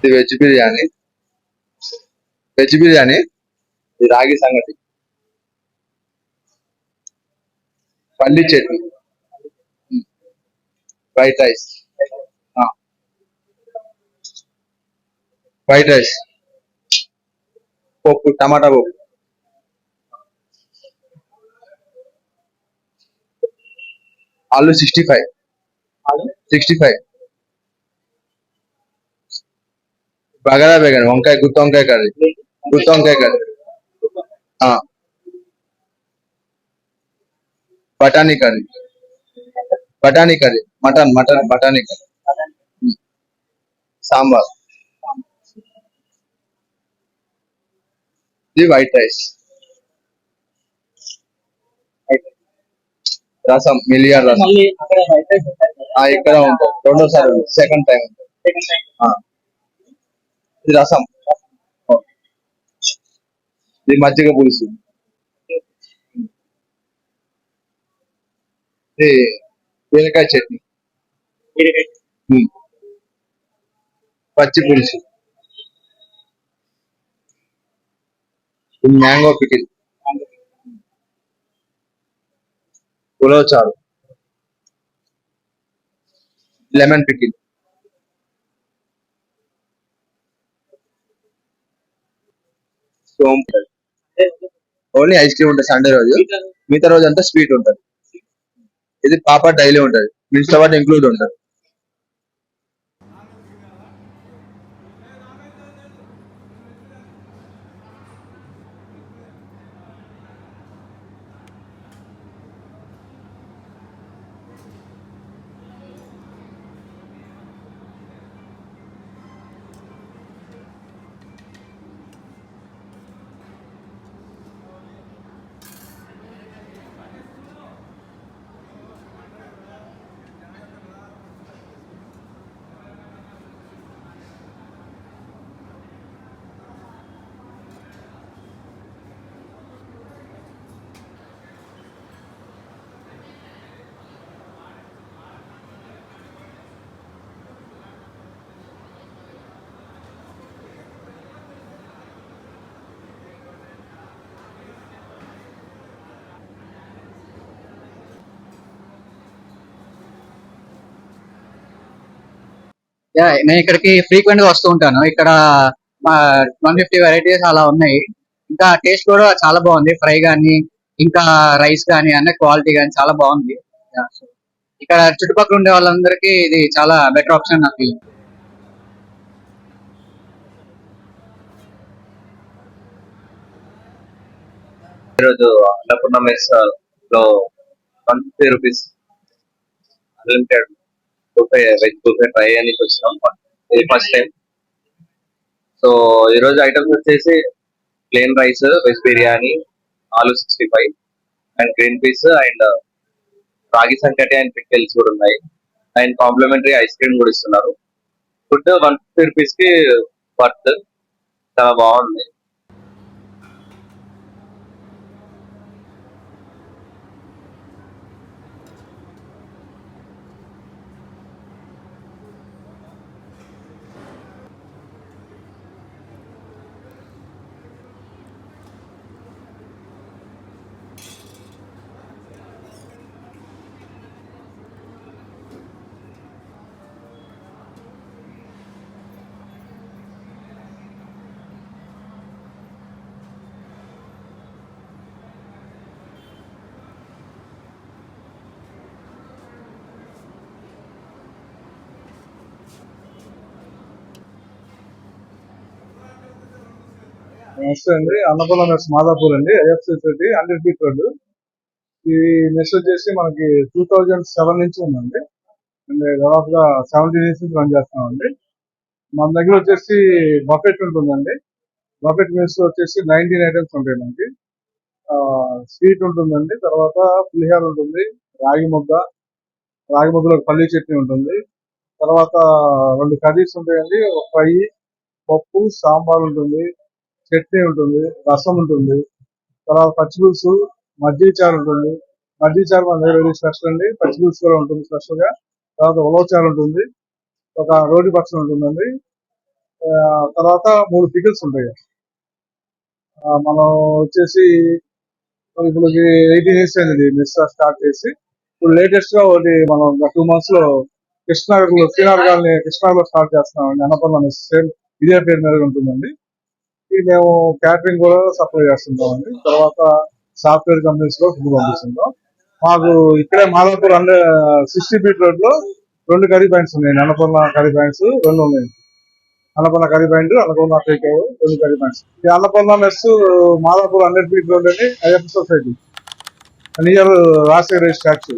ఇది veg biryani. Veg biryani, ఇది రాగి సంగటి, పల్లి chutney, white rice, white rice, పప్పు, టమాటా పప్పు, ఆలు 65, 65, బగారా బేగన్, వంకాయ, గుత్తి వంకాయ కర్రీ, గుత్తి వంకాయ కర్రీ, బఠానీ కర్రీ, బఠానీ కర్రీ, మటన్ మటన్ బఠానీ కర్రీ, సాంబార్, ఇది వైట్ రైస్, రసం, మిలియర్ రసం. ఇక్కడ ఉంటుంది, రెండోసారి సెకండ్ టైం ఉంటుంది. ఇది రసం, ఇది మజ్జిగ పులుసు, ఇది బీరకాయ చట్నీ, పచ్చి పులుసు, ఇది మ్యాంగో పికిల్, ఉలవ చారు, lemon pickle. Only ice cream ఉంటుంది సండే రోజు, మిగతా రోజు అంతా స్వీట్ ఉంటుంది. ఇది పాపడ్ డైలీ ఉంటుంది, మిల్క్ పాటు ఇంక్లూడ్ ఉంటుంది. నేను ఇక్కడికి ఫ్రీక్వెంట్ గా వస్తూ ఉంటాను. ఇక్కడ 150 వెరైటీస్ అలా ఉన్నాయి. ఇంకా టేస్ట్ కూడా చాలా బాగుంది. ఫ్రై గానీ, ఇంకా రైస్ గానీ, అన్న క్వాలిటీ గానీ చాలా బాగుంది. ఇక్కడ చుట్టుపక్కల ఉండే వాళ్ళందరికీ ఇది చాలా బెటర్ ఆప్షన్ నాకు ఫీలింగ్. ఈరోజు అన్నపూర్ణ మెస్ లో 150 rupees unlimited veg buffet try అని వచ్చినాం. ఇది ఫస్ట్ టైం. సో ఈరోజు ఐటమ్స్ వచ్చేసి ప్లేన్ రైస్, వెజ్ బిర్యానీ, ఆలు 65 అండ్ గ్రీన్ పీస్ అండ్ రాగి సంకటి అండ్ పిక్కిల్స్ కూడా ఉన్నాయి. అండ్ కాంప్లిమెంటరీ ఐస్ క్రీమ్ కూడా ఇస్తున్నారు. ఫుడ్ 150 రూపీస్ కి వర్త్, చాలా బాగుంది. నమస్తే అండి, అన్నపూర్ణ మెస్ మాదాపూర్ అండి, ఐఎఫ్సి సిటీ 100 ఫీట్ రోడ్. ఈ మెస్ వచ్చేసి మనకి 2007 నుంచి ఉందండి. అండ్ దాదాపుగా 17 ఇయర్స్ నుంచి రన్ చేస్తున్నామండి. మన దగ్గర వచ్చేసి బఫెట్ ఉంటుందండి. బఫెట్ మెస్ వచ్చేసి 19 ఐటమ్స్ ఉంటాయి మనకి. స్వీట్ ఉంటుందండి, తర్వాత పులిహార ఉంటుంది, రాగి ముద్దలో పల్లీ చట్నీ ఉంటుంది, తర్వాత 2 కర్రీస్ ఉంటాయండి, ఒక ఫ్రై, పప్పు, సాంబార్ ఉంటుంది, చట్నీ ఉంటుంది, రసం ఉంటుంది, తర్వాత పచ్చిపులుసు, మజ్జిగ చారు ఉంటుంది. మజ్జిగ చారు మన దగ్గర వెరీ స్పెషల్ అండి. పచ్చిపులుసు కూడా ఉంటుంది స్పెషల్ గా. తర్వాత ఉలవ చారు ఉంటుంది, ఒక రోటి పచ్చడి ఉంటుందండి, తర్వాత 3 పికిల్స్ ఉంటాయి. మనం వచ్చేసి ఇప్పుడు 18 ఇయర్స్ అయింది మెస్ స్టార్ట్ చేసి. ఇప్పుడు లేటెస్ట్ గా ఒకటి మనం 2 months లో కృష్ణానగర్లో స్టార్ట్ చేస్తున్నామండి. అన్నపూర్ణ మెస్ సేమ్ ఇదే పేరు మీద ఉంటుందండి. ఇది మేము క్యాటరింగ్ కూడా సప్లై చేస్తుంటామండి. తర్వాత సాఫ్ట్వేర్ కంపెనీస్ లో ఫుడ్ పంపిస్తుంటాం. మాకు ఇక్కడే మాదాపూర్ 60 ఫీట్ రోడ్ లో 2 కర్రీ పాయింట్స్ ఉన్నాయి. అన్నపూర్ణ కర్రీ పాయింట్స్ 2 ఉన్నాయి. Annapurna curry point, Annapurna take 2 curry points. ఈ Annapurna mess Madhapur 100 feet road అని Ayyappa society near Rajasekhara statue.